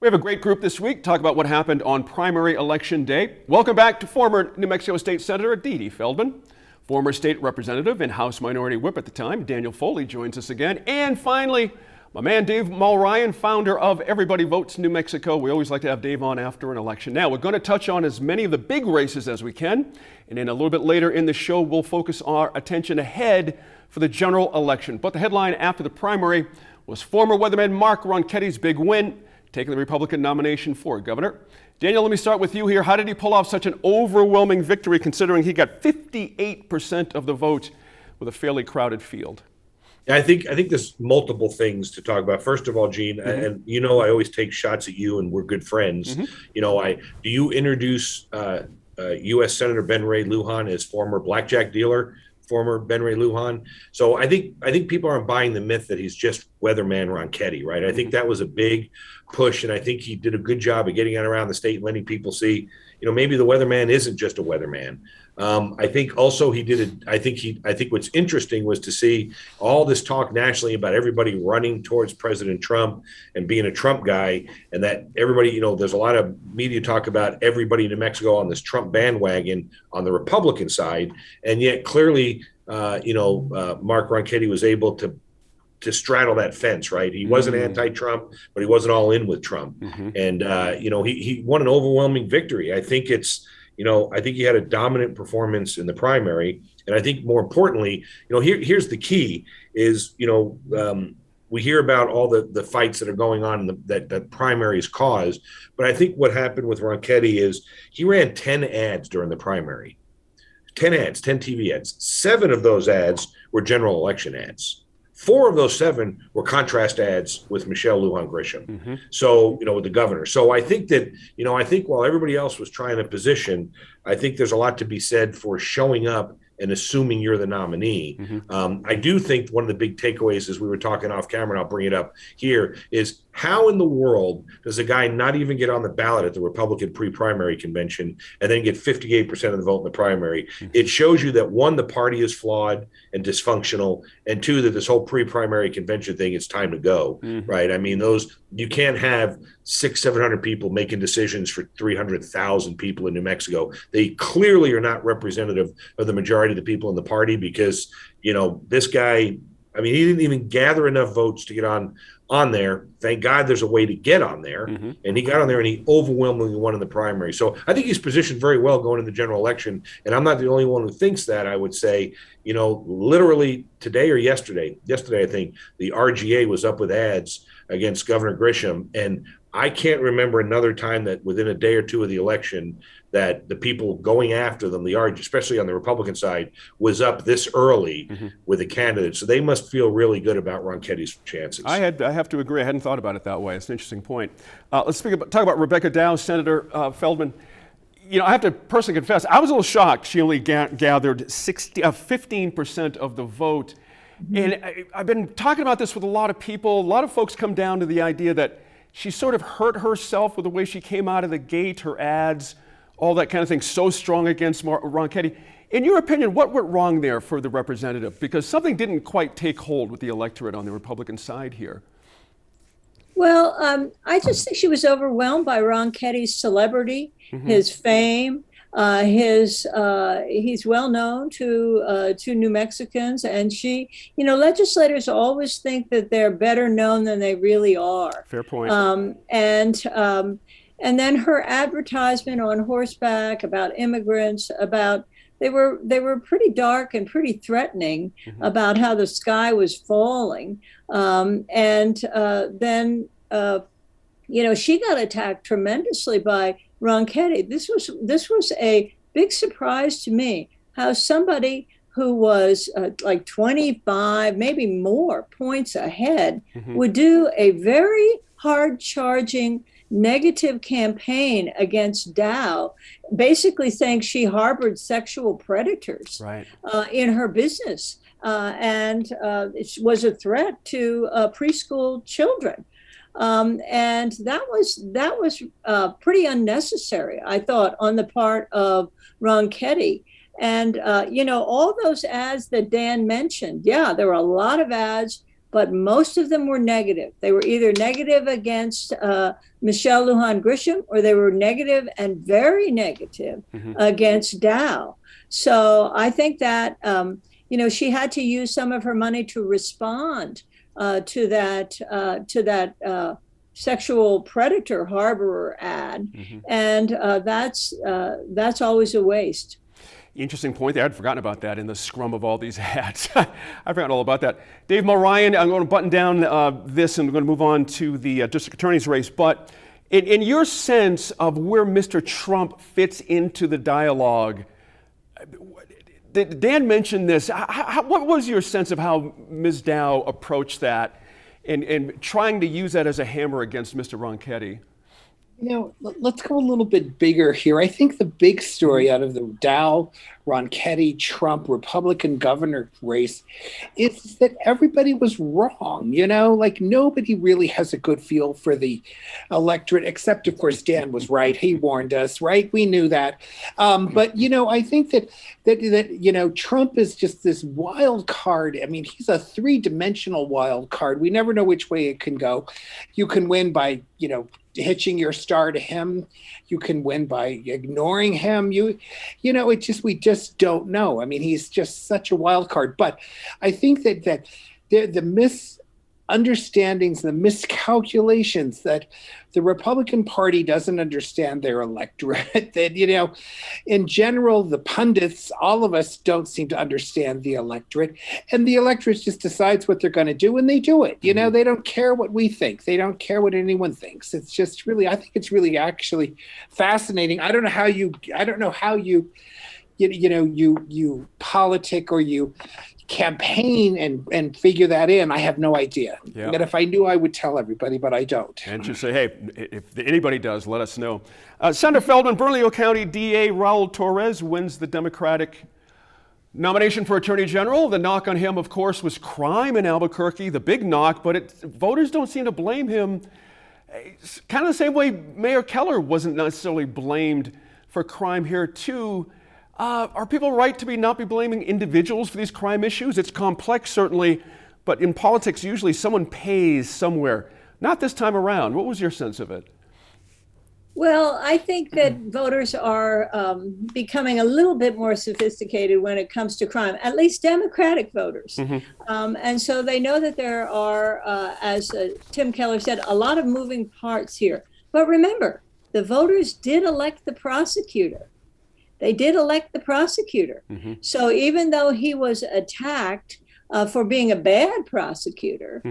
We have a great group this week. Talk about what happened on primary election day. Welcome back to former New Mexico State Senator Dee Dee Feldman. Former state representative and House Minority Whip at the time, Daniel Foley, joins us again. And finally, my man Dave Mulryan, founder of Everybody Votes New Mexico. We always like to have Dave on after an election. Now, we're going to touch on as many of the big races as we can. And then a little bit later in the show, we'll focus our attention ahead for the general election. But the headline after the primary was former weatherman Mark Ronchetti's big win, taking the Republican nomination for governor. Daniel, let me start with you here. How did he pull off such an overwhelming victory considering he got 58% of the vote with a fairly crowded field? Yeah, I think there's multiple things to talk about. First of all, Gene, and you know I always take shots at you, and we're good friends. You know, do you introduce U.S. Senator Ben Ray Lujan as former blackjack dealer? Former Ben Ray Lujan. So I think people aren't buying the myth that he's just weatherman Ronchetti, right? I think that was a big push, and I think he did a good job of getting out around the state and letting people see, you know, maybe the weatherman isn't just a weatherman. I think also he did it. I think what's interesting was to see all this talk nationally about everybody running towards President Trump and being a Trump guy, and that everybody, you know, there's a lot of media talk about everybody in New Mexico on this Trump bandwagon on the Republican side, and yet clearly, Mark Ronchetti was able to straddle that fence, right? He wasn't anti-Trump, but he wasn't all in with Trump, and he won an overwhelming victory. I think he had a dominant performance in the primary. And I think more importantly, here's the key is, we hear about all the fights that are going on that primaries cause. But I think what happened with Ronchetti is he ran 10 ads during the primary, 10 ads, 10 TV ads. 7 of those ads were general election ads. 4 of those 7 were contrast ads with Michelle Lujan Grisham. So, with the governor. So I think that, while everybody else was trying to position, I think there's a lot to be said for showing up and assuming you're the nominee. I do think one of the big takeaways, as we were talking off camera, and I'll bring it up here, is how in the world does a guy not even get on the ballot at the Republican pre-primary convention and then get 58% of the vote in the primary? It shows you that, 1, the party is flawed and dysfunctional, and 2, that this whole pre-primary convention thing, it's time to go, right? I mean, you can't have 600-700 people making decisions for 300,000 people in New Mexico. They clearly are not representative of the majority of the people in the party because, this guy, I mean, he didn't even gather enough votes to get on there. Thank God there's a way to get on there. And he got on there and he overwhelmingly won in the primary. So I think he's positioned very well going into the general election. And I'm not the only one who thinks that. I would say, literally today or yesterday, I think the RGA was up with ads against Governor Grisham. And I can't remember another time that within a day or two of the election that the people going after them, especially on the Republican side, was up this early with a candidate. So they must feel really good about Ronchetti's chances. I have to agree. I hadn't thought about it that way. It's an interesting point. Let's talk about Rebecca Dow, Senator Feldman. I have to personally confess, I was a little shocked. She only gathered 15% of the vote. And I've been talking about this with a lot of people. A lot of folks come down to the idea that she sort of hurt herself with the way she came out of the gate, her ads, all that kind of thing, so strong against Ronchetti. In your opinion, what went wrong there for the representative? Because something didn't quite take hold with the electorate on the Republican side here. Well, I just think she was overwhelmed by Ronchetti's celebrity, his fame. He's well known to New Mexicans, and legislators always think that they're better known than they really are. Fair point. And then her advertisement on horseback about immigrants, they were pretty dark and pretty threatening about how the sky was falling. Then she got attacked tremendously by Ronchetti. This was a big surprise to me, how somebody who was like 25, maybe more points ahead would do a very hard-charging negative campaign against Dow, basically saying she harbored sexual predators in her business and it was a threat to preschool children. And that was pretty unnecessary, I thought, on the part of Ronchetti. And, all those ads that Dan mentioned, there were a lot of ads but most of them were negative. They were either negative against Michelle Lujan Grisham, or they were negative and very negative against Dow. So I think that she had to use some of her money to respond to that sexual predator harborer ad, and that's always a waste. Interesting point there. I'd forgotten about that in the scrum of all these ads. I forgot all about that. Dave Mulryan, I'm going to button down this and we're going to move on to the district attorney's race. But in your sense of where Mr. Trump fits into the dialogue, Dan mentioned this. What was your sense of how Ms. Dow approached that and trying to use that as a hammer against Mr. Ronchetti? Let's go a little bit bigger here. I think the big story out of the Dow, Ronchetti, Trump, Republican governor race is that everybody was wrong. Like nobody really has a good feel for the electorate, except, of course, Dan was right. He warned us, right? We knew that. But, I think that Trump is just this wild card. I mean, he's a three-dimensional wild card. We never know which way it can go. You can win by, hitching your star to him. You can win by ignoring him. We just don't know. I mean, he's just such a wild card. But I think that the misunderstandings, the miscalculations that the Republican Party doesn't understand their electorate, that, in general, the pundits, all of us don't seem to understand the electorate, and the electorate just decides what they're going to do and they do it. They don't care what we think. They don't care what anyone thinks. It's just really, I think it's really actually fascinating. I don't know how you politic or you campaign and figure that in. I have no idea. Yeah. And if I knew, I would tell everybody, but I don't. And just say, hey, if anybody does, let us know. Senator Feldman, Bernalillo County DA Raul Torres wins the Democratic nomination for Attorney General. The knock on him, of course, was crime in Albuquerque, the big knock, but voters don't seem to blame him. It's kind of the same way Mayor Keller wasn't necessarily blamed for crime here, too. Are people right to not be blaming individuals for these crime issues? It's complex, certainly, but in politics, usually someone pays somewhere. Not this time around. What was your sense of it? Well, I think that voters are becoming a little bit more sophisticated when it comes to crime, at least Democratic voters. And so they know that there are, as Tim Keller said, a lot of moving parts here. But remember, the voters did elect the prosecutor. They did elect the prosecutor. So even though he was attacked for being a bad prosecutor,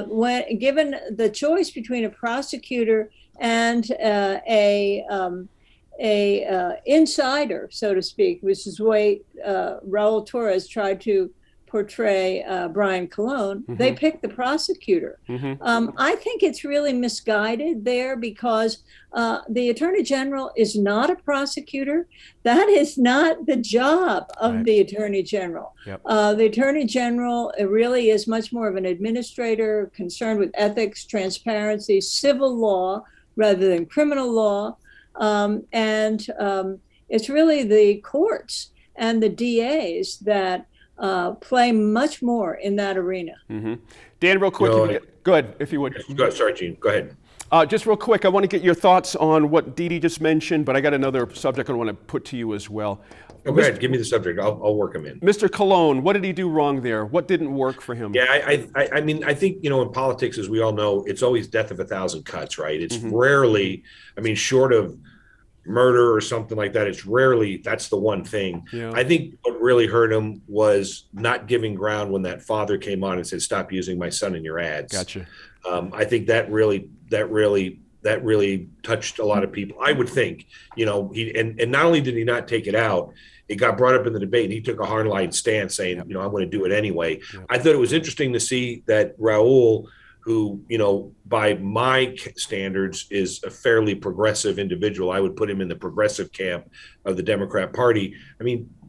when given the choice between a prosecutor and a insider, so to speak, which is the way Raul Torres tried to portray Brian Colon, they picked the prosecutor. I think it's really misguided there because the Attorney General is not a prosecutor. That is not the job of the Attorney General. The Attorney General really is much more of an administrator concerned with ethics, transparency, civil law rather than criminal law. And it's really the courts and the DAs that play much more in that arena. Dan, real quick, go ahead, if you would. Sorry, Gene, go ahead. Just real quick, I want to get your thoughts on what Dee Dee just mentioned, but I got another subject I want to put to you as well. Go ahead, give me the subject. I'll work them in. Mr. Colon, what did he do wrong there? What didn't work for him? Yeah, I mean, I think, in politics, as we all know, it's always death of a thousand cuts, right? It's rarely, short of murder or something like that, it's rarely that's the one thing. I think what really hurt him was not giving ground when that father came on and said, "Stop using my son in your ads." Gotcha. I think that really touched a lot of people. I would think, he and not only did he not take it out, it got brought up in the debate, and he took a hardline stance saying, I'm going to do it anyway. I thought it was interesting to see that Raul, who, by my standards is a fairly progressive individual. I would put him in the progressive camp of the Democrat Party.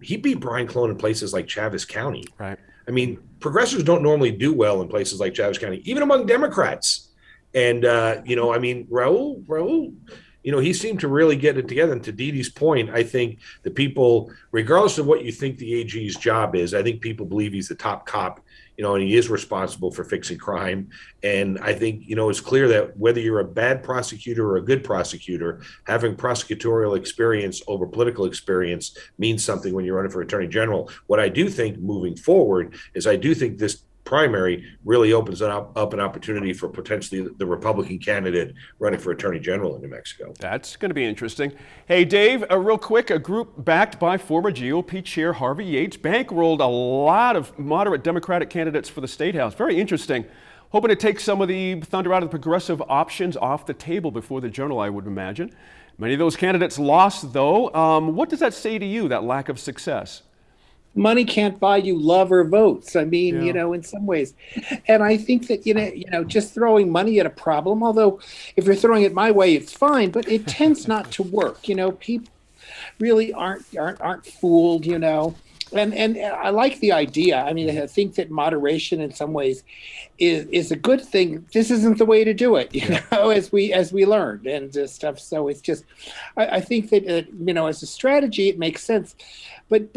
He beat Brian Colon in places like Chaves County. Right. Progressives don't normally do well in places like Chaves County, even among Democrats. And, Raul, he seemed to really get it together. And to Dee Dee's point, I think the people, regardless of what you think the AG's job is, I think people believe he's the top cop and he is responsible for fixing crime. And I think, it's clear that whether you're a bad prosecutor or a good prosecutor, having prosecutorial experience over political experience means something when you're running for attorney general. What I do think moving forward is I do think this primary really opens up an opportunity for potentially the Republican candidate running for attorney general in New Mexico. That's going to be interesting. Hey, Dave, real quick, a group backed by former GOP chair Harvey Yates bankrolled a lot of moderate Democratic candidates for the State House. Very interesting. Hoping to take some of the thunder out of the progressive options off the table before the general, I would imagine. Many of those candidates lost, though. What does that say to you, that lack of success? Money can't buy you love or votes. I mean, Yeah. in some ways. And I think that, just throwing money at a problem, although if you're throwing it my way, it's fine, but it tends not to work. People really aren't fooled, And I like the idea. I mean, I think that moderation in some ways is a good thing. This isn't the way to do it, as we learned and stuff. So it's just, I think that, as a strategy, it makes sense. But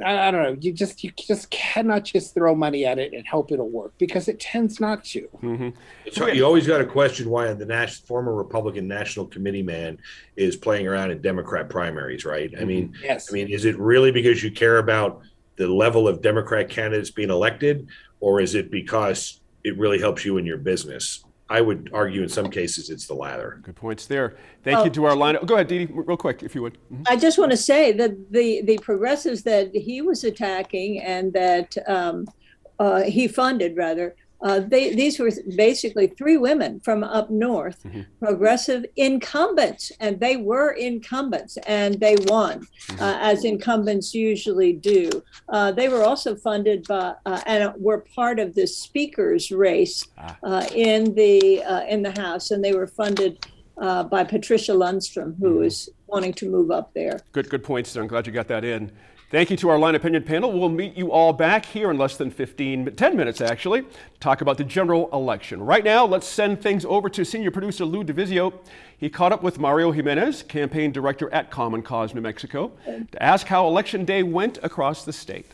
I don't know. You just cannot just throw money at it and hope it'll work, because it tends not to. Mm-hmm. So you always got to question why the former Republican National Committee man is playing around in Democrat primaries, right? I mean, Yes. Is it really because you care about the level of Democrat candidates being elected, or is it because it really helps you in your business? I would argue in some cases it's the latter. Good points there. Thank you to our lineup. Go ahead, Dee Dee, real quick, if you would. Mhm. I just want to say that the progressives that he was attacking and that he funded, rather, these were basically three women from up north, progressive incumbents, and they were incumbents, and they won, as incumbents usually do. They were also funded by and were part of the speaker's race in the House, and they were funded by Patricia Lundstrom, who is wanting to move up there. Good points there. I'm glad you got that in. Thank you to our Line Opinion panel. We'll meet you all back here in less than 10 minutes, actually, to talk about the general election. Right now, let's send things over to senior producer Lou DeVizio. He caught up with Mario Jimenez, campaign director at Common Cause New Mexico, to ask how Election Day went across the state.